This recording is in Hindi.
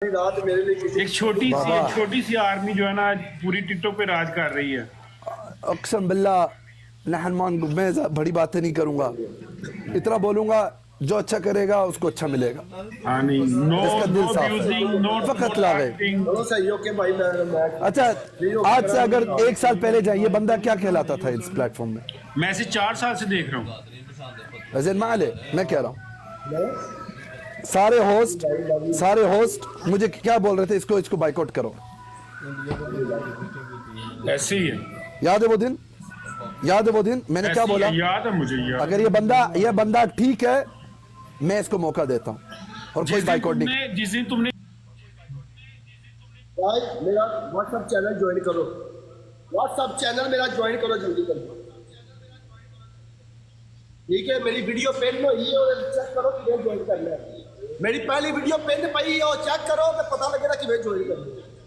रात मेरे लिए किसी बाबा छोटी सी आर्मी जो है ना आज पूरी टिकटॉक पे राज कर रही है। अक्सम बिल्ला रहमान, मैं बड़ी बातें नहीं करूंगा, इतना बोलूंगा जो अच्छा करेगा उसको अच्छा मिलेगा। हाँ नहीं, नो इसका दिल नो साफ अब्यूजिंग, है, नो फकत नो लागे। एक्टिंग। दोनों सही हो के भाई मैं अच्छा, आज से अगर 1 साल पहले जाए, ये बंदा क्या कहलाता था इस प्लेटफॉर्म में? मैं इसे 4 साल से देख रहा हूँ। वजन माले मैं कह रहा हूँ, सारे होस्ट मुझे क्या बोल रहे थे, इसको बाइकआउट करो। ऐसे ही है, याद है वो दिन? याद है वो दिन मैंने क्या ऐसे ही बोला? है, याद है मुझे याद। अगर ये बंदा ठीक है, मैं इसको मौका देता हूं और कोई बाइकआउट नहीं। जिस दिन तुमने भाई मेरा व्हाट्सएप चैनल ज्वाइन करो, व्हाट्सएप चैनल मेरा ज्वाइन करो जल्दी करो, ठीक है? मेरी वीडियो पिन हुई है और चेक करो कि ज्वाइन करना है। मेरी पहली वीडियो पिन पई है और चेक करो तो पता लगेगा कि ज्वाइन करना है।